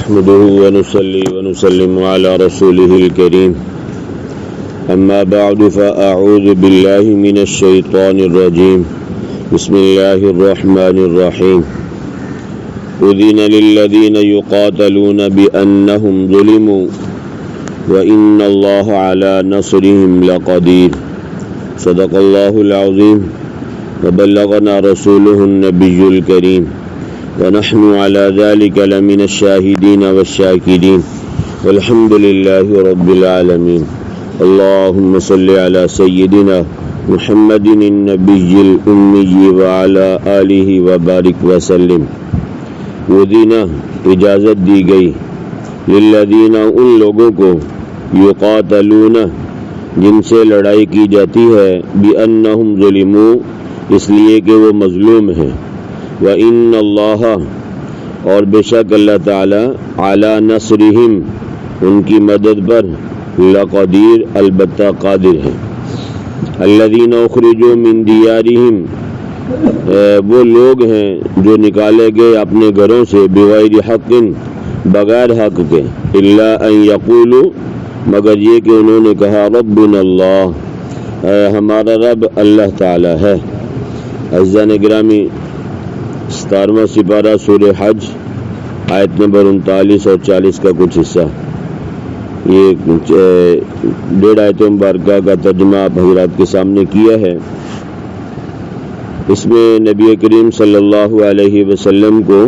نحمده ونصلي ونسلم على رسوله الكريم أما بعد فأعوذ بالله من الشيطان الرجيم بسم الله الرحمن الرحيم أذن للذين يقاتلون بأنهم ظلموا وإن الله على نصرهم لقدير صدق الله العظيم وبلغنا رسوله النبي الكريم ونحن على ذلك لمن الشاهدين والشاكرين والحمد لله رب العالمين اللهم صل على سيدنا محمد النبي الأمي وعلى آله وبارك وسلم. ودینا اجازت دی گئی للذین ان لوگوں کو یقاتلون جن سے لڑائی کی جاتی ہے بأنہم ظلموا اس لیے کہ وہ مظلوم ہیں وَإِنَّ اللَّهَ اور بے شک اللہ تعالی علی نصرہم ان کی مدد پر لقدیر البتہ قادر ہے. الذین اخرجوا من دیارہم وہ لوگ ہیں جو نکالے گئے اپنے گھروں سے بغیر حق بغیر حق کے الا ان یقولوا مگر یہ کہ انہوں نے کہا ربنا اللہ ہمارا رب اللہ تعالی ہے. عزیزان گرامی 17واں سپارہ سورہ حج آیت نمبر 39 اور 40 کا کچھ حصہ، یہ 1.5 آیتوں مبارکہ کا ترجمہ آپ حضرات کے سامنے کیا ہے. اس میں نبی کریم صلی اللہ علیہ وسلم کو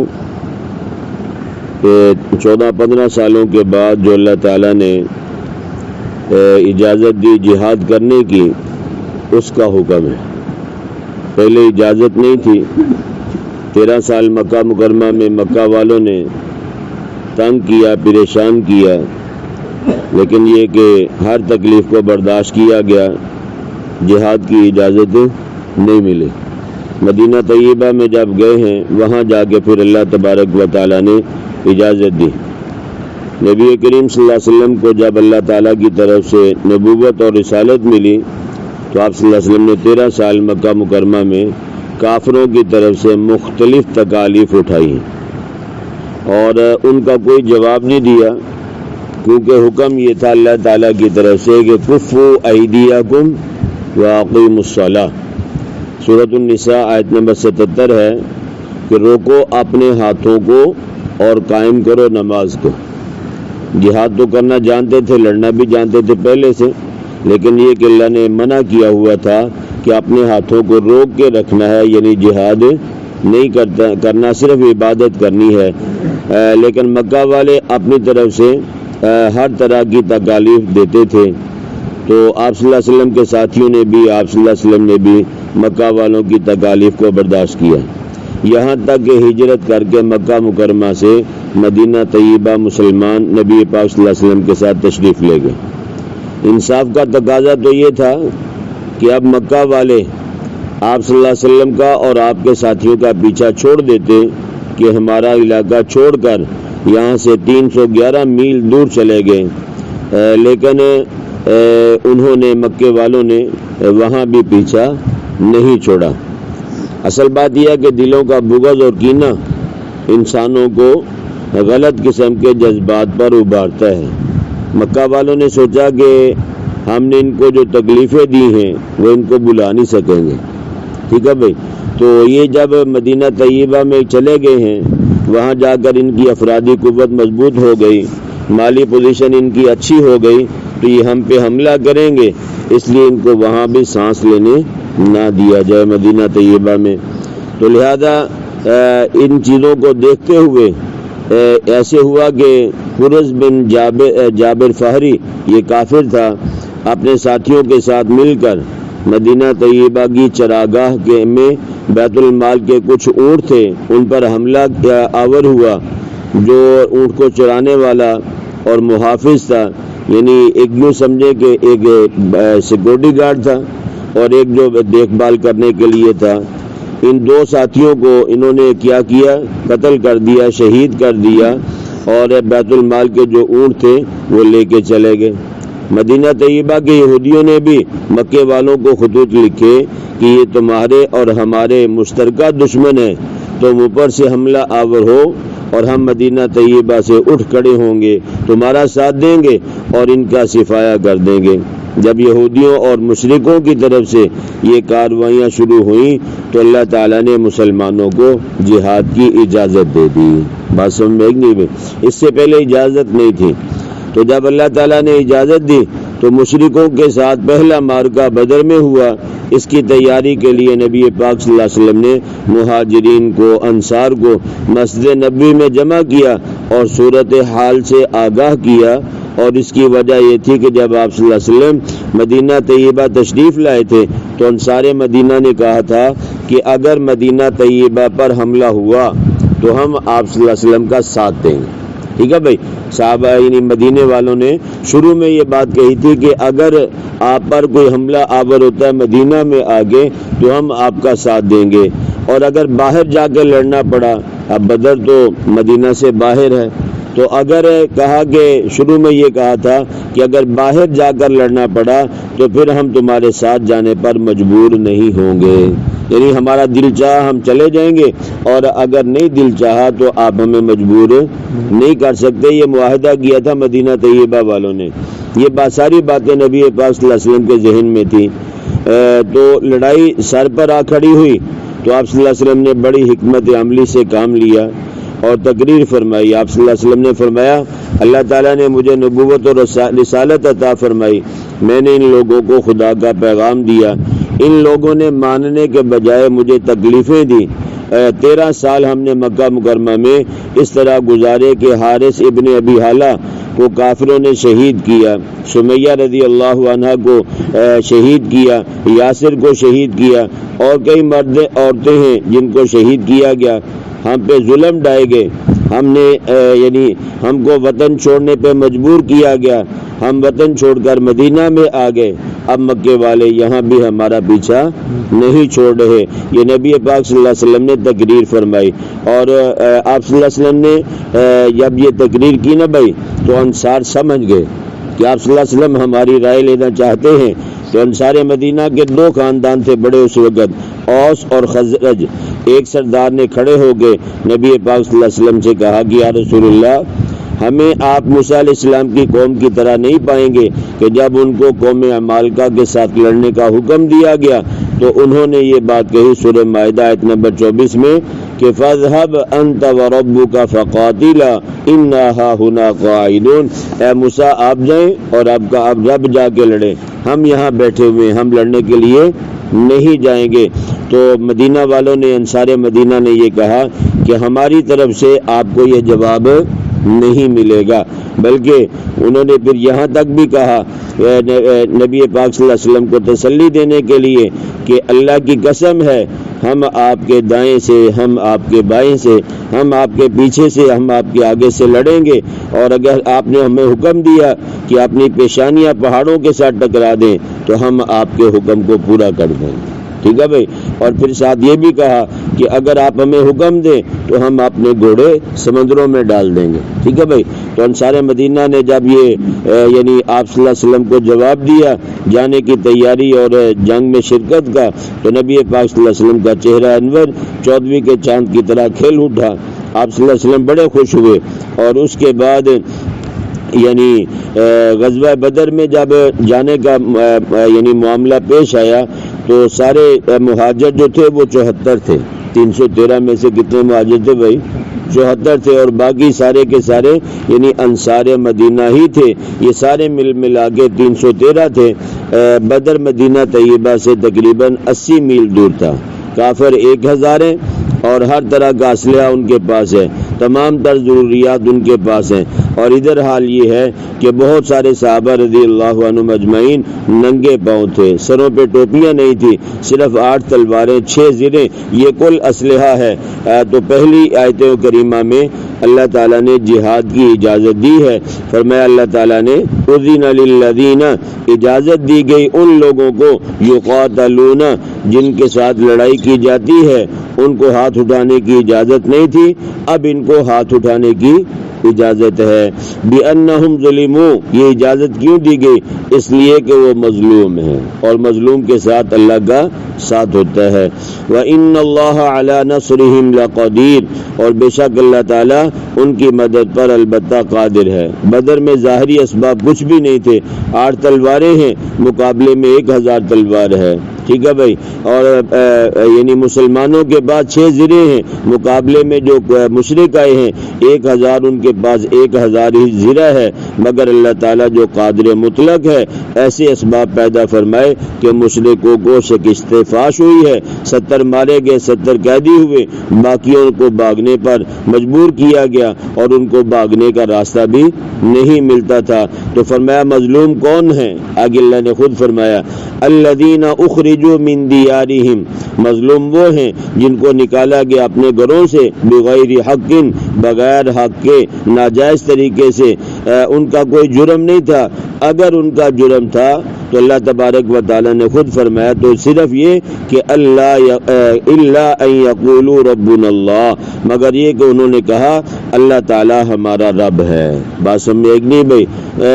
14-15 سالوں کے بعد جو اللہ تعالیٰ نے اجازت دی جہاد کرنے کی اس کا حکم ہے. پہلے اجازت نہیں تھی. 13 سال مکہ مکرمہ میں مکہ والوں نے تنگ کیا، پریشان کیا، لیکن یہ کہ ہر تکلیف کو برداشت کیا گیا، جہاد کی اجازت نہیں ملی. مدینہ طیبہ میں جب گئے ہیں وہاں جا کے پھر اللہ تبارک و تعالیٰ نے اجازت دی. نبی کریم صلی اللہ علیہ وسلم کو جب اللہ تعالیٰ کی طرف سے نبوت اور رسالت ملی تو آپ صلی اللہ علیہ وسلم نے 13 سال مکہ مکرمہ میں کافروں کی طرف سے مختلف تکالیف اٹھائی اور ان کا کوئی جواب نہیں دیا، کیونکہ حکم یہ تھا اللہ تعالیٰ کی طرف سے کہ کفوا ایدیکم واقیموا الصلاۃ. سورۃ النساء آیت نمبر 77 ہے کہ روکو اپنے ہاتھوں کو اور قائم کرو نماز کو. جہاد تو کرنا جانتے تھے، لڑنا بھی جانتے تھے پہلے سے، لیکن یہ کہ اللہ نے منع کیا ہوا تھا کہ اپنے ہاتھوں کو روک کے رکھنا ہے، یعنی جہاد نہیں کرنا، صرف عبادت کرنی ہے. لیکن مکہ والے اپنی طرف سے ہر طرح کی تکالیف دیتے تھے، تو آپ صلی اللہ علیہ وسلم کے ساتھیوں نے بھی، آپ صلی اللہ علیہ وسلم نے بھی مکہ والوں کی تکالیف کو برداشت کیا، یہاں تک کہ ہجرت کر کے مکہ مکرمہ سے مدینہ طیبہ مسلمان نبی پاک صلی اللہ علیہ وسلم کے ساتھ تشریف لے گئے. انصاف کا تقاضا تو یہ تھا کہ اب مکہ والے آپ صلی اللہ علیہ وسلم کا اور آپ کے ساتھیوں کا پیچھا چھوڑ دیتے کہ ہمارا علاقہ چھوڑ کر یہاں سے 311 میل دور چلے گئے، لیکن انہوں نے مکے والوں نے وہاں بھی پیچھا نہیں چھوڑا. اصل بات یہ ہے کہ دلوں کا بغض اور کینہ انسانوں کو غلط قسم کے جذبات پر ابھارتا ہے. مکہ والوں نے سوچا کہ ہم نے ان کو جو تکلیفیں دی ہیں وہ ان کو بلا نہیں سکیں گے، ٹھیک ہے بھائی. تو یہ جب مدینہ طیبہ میں چلے گئے ہیں، وہاں جا کر ان کی افرادی قوت مضبوط ہو گئی، مالی پوزیشن ان کی اچھی ہو گئی، تو یہ ہم پہ حملہ کریں گے، اس لیے ان کو وہاں بھی سانس لینے نہ دیا جائے مدینہ طیبہ میں. تو لہذا ان چیزوں کو دیکھتے ہوئے ایسے ہوا کہ قرز بن جابر فہری یہ کافر تھا، اپنے ساتھیوں کے ساتھ مل کر مدینہ طیبہ کی چراگاہ میں بیت المال کے کچھ اونٹ تھے، ان پر حملہ آور ہوا. جو اونٹ کو چرانے والا اور محافظ تھا، یعنی ایک یوں سمجھے کہ ایک سیکورٹی گارڈ تھا اور ایک جو دیکھ بھال کرنے کے لیے تھا، ان دو ساتھیوں کو انہوں نے کیا قتل کر دیا، شہید کر دیا، اور بیت المال کے جو اونٹ تھے وہ لے کے چلے گئے. مدینہ طیبہ کے یہودیوں نے بھی مکے والوں کو خطوط لکھے کہ یہ تمہارے اور ہمارے مشترکہ دشمن ہیں، تم اوپر سے حملہ آور ہو اور ہم مدینہ طیبہ سے اٹھ کھڑے ہوں گے، تمہارا ساتھ دیں گے اور ان کا صفایا کر دیں گے۔ جب یہودیوں اور مشرکوں کی طرف سے یہ کارروائیاں شروع ہوئیں تو اللہ تعالیٰ نے مسلمانوں کو جہاد کی اجازت دے دی۔ بات سمجھ میں نہیں؟ اس سے پہلے اجازت نہیں تھی، تو جب اللہ تعالیٰ نے اجازت دی تو مشرکوں کے ساتھ پہلا معرکہ بدر میں ہوا۔ اس کی تیاری کے لیے نبی پاک صلی اللہ علیہ وسلم نے مہاجرین کو، انصار کو مسجد نبوی میں جمع کیا اور صورت حال سے آگاہ کیا، اور اس کی وجہ یہ تھی کہ جب آپ صلی اللہ علیہ وسلم مدینہ طیبہ تشریف لائے تھے تو انصار مدینہ نے کہا تھا کہ اگر مدینہ طیبہ پر حملہ ہوا تو ہم آپ صلی اللہ علیہ وسلم کا ساتھ دیں گے۔ ٹھیک ہے بھائی، صحابہ یعنی مدینے والوں نے شروع میں یہ بات کہی تھی کہ اگر آپ پر کوئی حملہ آور ہوتا ہے مدینہ میں آگے تو ہم آپ کا ساتھ دیں گے، اور اگر باہر جا کے لڑنا پڑا، اب بدر تو مدینہ سے باہر ہے، تو اگر کہا کہ شروع میں یہ کہا تھا کہ اگر باہر جا کر لڑنا پڑا تو پھر ہم تمہارے ساتھ جانے پر مجبور نہیں ہوں گے، یعنی ہمارا دل چاہا ہم چلے جائیں گے، اور اگر نہیں دل چاہا تو آپ ہمیں مجبور نہیں کر سکتے۔ یہ معاہدہ کیا تھا مدینہ طیبہ والوں نے۔ یہ ساری باتیں نبی پاک صلی اللہ علیہ وسلم کے ذہن میں تھی۔ تو لڑائی سر پر آ کھڑی ہوئی تو آپ صلی اللہ علیہ وسلم نے بڑی حکمت عملی سے کام لیا اور تقریر فرمائی۔ آپ صلی اللہ علیہ وسلم نے فرمایا، اللہ تعالیٰ نے مجھے نبوت اور رسالت عطا فرمائی، میں نے ان لوگوں کو خدا کا پیغام دیا، ان لوگوں نے ماننے کے بجائے مجھے تکلیفیں دی۔ 13 سال ہم نے مکہ مکرمہ میں اس طرح گزارے کہ حارث ابن ابی حالہ کو کافروں نے شہید کیا، سمیہ رضی اللہ عنہ کو شہید کیا، یاسر کو شہید کیا، اور کئی مرد عورتیں ہیں جن کو شہید کیا گیا۔ ہم پہ ظلم ڈھائے گئے، ہم نے یعنی ہم کو وطن چھوڑنے پہ مجبور کیا گیا، ہم وطن چھوڑ کر مدینہ میں آ گئے، اب مکے والے یہاں بھی ہمارا پیچھا نہیں چھوڑ رہے۔ یہ نبی پاک صلی اللہ علیہ وسلم نے تقریر فرمائی، اور آپ صلی اللہ علیہ وسلم نے جب یہ تقریر کی نا بھائی تو انصار سمجھ گئے کہ آپ صلی اللہ علیہ وسلم ہماری رائے لینا چاہتے ہیں۔ تو انصار مدینہ کے 2 خاندان تھے بڑے اس وقت، اوس اور خزرج۔ ایک سردار نے کھڑے ہو کے نبی پاک صلی اللہ علیہ وسلم سے کہا کہ یا رسول اللہ، ہمیں آپ موسیٰ علیہ السلام کی قوم کی طرح نہیں پائیں گے کہ جب ان کو قوم عمالقہ کے ساتھ لڑنے کا حکم دیا گیا تو انہوں نے یہ بات کہی سورہ مائدہ آیت نمبر 24 میں کہ فَاذْهَبْ أَنْتَ وَرَبُّكَ فَقَاتِلَا إِنَّا هَاهُنَا قَاعِدُونَ، اے موسیٰ آپ جائیں اور آپ کا اب رب جا کے لڑیں، ہم یہاں بیٹھے ہوئے ہیں، ہم لڑنے کے لیے نہیں جائیں گے۔ تو مدینہ والوں نے، انصار مدینہ نے یہ کہا کہ ہماری طرف سے آپ کو یہ جواب نہیں ملے گا، بلکہ انہوں نے پھر یہاں تک بھی کہا نبی پاک صلی اللہ علیہ وسلم کو تسلی دینے کے لیے کہ اللہ کی قسم ہے، ہم آپ کے دائیں سے، ہم آپ کے بائیں سے، ہم آپ کے پیچھے سے، ہم آپ کے آگے سے لڑیں گے، اور اگر آپ نے ہمیں حکم دیا کہ اپنی پیشانیاں پہاڑوں کے ساتھ ٹکرا دیں تو ہم آپ کے حکم کو پورا کر دیں گے۔ ٹھیک ہے بھائی، اور پھر ساتھ یہ بھی کہا کہ اگر آپ ہمیں حکم دیں تو ہم اپنے گھوڑے سمندروں میں ڈال دیں گے۔ ٹھیک ہے بھائی، تو انصار مدینہ نے جب یہ یعنی آپ صلی اللہ علیہ وسلم کو جواب دیا جانے کی تیاری اور جنگ میں شرکت کا، تو نبی پاک صلی اللہ علیہ وسلم کا چہرہ انور 14ویں کے چاند کی طرح کھل اٹھا۔ آپ صلی اللہ علیہ وسلم بڑے خوش ہوئے، اور اس کے بعد یعنی غزوہ بدر میں جب جانے کا یعنی معاملہ پیش آیا تو سارے مہاجر جو تھے وہ 74 تھے۔ 313 میں سے کتنے مہاجر تھے بھائی؟ 74 تھے، اور باقی سارے کے سارے یعنی انصار مدینہ ہی تھے۔ یہ سارے ملا کے 313 تھے۔ بدر مدینہ طیبہ سے تقریباً 80 میل دور تھا۔ کافر 1000 ہیں اور ہر طرح کا اسلحہ ان کے پاس ہے، تمام تر ضروریات ان کے پاس ہیں، اور ادھر حال یہ ہے کہ بہت سارے صحابہ رضی اللہ عنہم اجمعین ننگے پاؤں تھے، سروں پہ ٹوپیاں نہیں تھی، صرف 8 تلواریں، 6 زریں، یہ کل اسلحہ ہے۔ تو پہلی آیت کریمہ میں اللہ تعالیٰ نے جہاد کی اجازت دی ہے۔ فرمایا اللہ تعالیٰ نے اذن للذین، اجازت دی گئی ان لوگوں کو یقاتلون جن کے ساتھ لڑائی کی جاتی ہے ان کو ہاتھ اٹھانے کی اجازت نہیں تھی، اب ان کو ہاتھ اٹھانے کی اجازت ہے۔ بِأَنَّهُمْ ظُلِمُوا، یہ اجازت کیوں دی گئی؟ اس لیے کہ وہ مظلوم ہیں، اور مظلوم کے ساتھ اللہ کا ساتھ ہوتا ہے۔ وَإِنَّ اللَّهَ عَلَى نَصْرِهِمْ لَقَدِيرٌ، اور بے شک اللہ تعالیٰ ان کی مدد پر البتہ قادر ہے۔ بدر میں ظاہری اسباب کچھ بھی نہیں تھے، 8 تلواریں ہیں، مقابلے میں 1000 تلوار ہے، ٹھیک ہے بھائی، اور یعنی مسلمانوں کے پاس 6 زرے ہیں، مقابلے میں جو مشرک آئے ہیں 1000، ان کے پاس 1000 ہی زرہ ہے، مگر اللہ تعالیٰ جو قادر مطلق ہے ایسے اسباب پیدا فرمائے کہ مشرکوں کو شکست فاش ہوئی ہے، 70 مارے گئے، 70 قیدی ہوئے، باقیوں کو بھاگنے پر مجبور کیا گیا اور ان کو بھاگنے کا راستہ بھی نہیں ملتا تھا۔ تو فرمایا مظلوم کون ہے؟ آگے اللہ نے خود فرمایا الذین اخرجوا من دیارہم، مظلوم وہ ہیں جن کو نکالا گیا اپنے گھروں سے بغیر حق، بغیر حق کے، ناجائز طریقے سے، ان کا کوئی جرم نہیں تھا۔ اگر ان کا جرم تھا تو اللہ تبارک و تعالیٰ نے خود فرمایا تو صرف یہ کہ الا ان یقولوا ربنا اللہ، مگر یہ کہ انہوں نے کہا اللہ تعالیٰ ہمارا رب ہے۔ بات سمجھ ایک نہیں بھائی،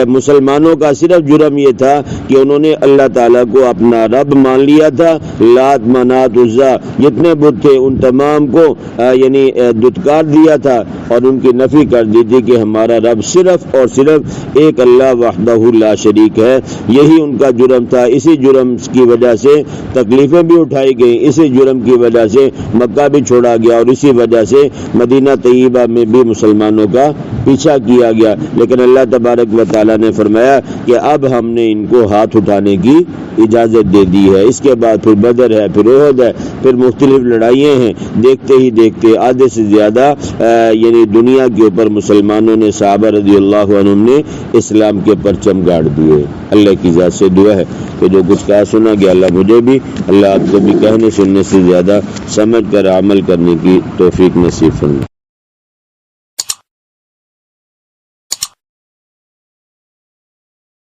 مسلمانوں کا صرف جرم یہ تھا کہ انہوں نے اللہ تعالیٰ کو اپنا رب مان لیا تھا، لات منات عزا جتنے بت تھے ان تمام کو یعنی دھتکار دیا تھا اور ان کی نفی کر دی تھی کہ ہمارا رب صرف اور صرف ایک اللہ وحدہ لا شریک ہے۔ یہی ان کا جرم تھا، اسی جرم کی وجہ سے تکلیفیں بھی اٹھائی گئیں، اسی جرم کی وجہ سے مکہ بھی چھوڑا گیا اور اسی وجہ سے مدینہ طیبہ میں بھی مسلمانوں کا پیچھا کیا گیا۔ لیکن اللہ تبارک و تعالیٰ نے فرمایا کہ اب ہم نے ان کو ہاتھ اٹھانے کی اجازت دے دی ہے۔ اس کے بعد پھر بدر ہے، پھر احد ہے، پھر مختلف لڑائیاں ہیں، دیکھتے ہی دیکھتے آدھے سے زیادہ یعنی دنیا کے اوپر مسلمانوں نے، صحابہ رضی اللہ عنہم نے اسلام کے پرچم گاڑ دیے۔ اللہ کی ذات سے دعا ہے کہ جو کچھ کہا سنا گیا اللہ مجھے بھی، اللہ آپ کو بھی کہنے سننے سے زیادہ سمجھ کر عمل کرنے کی توفیق نصیب فرمائے۔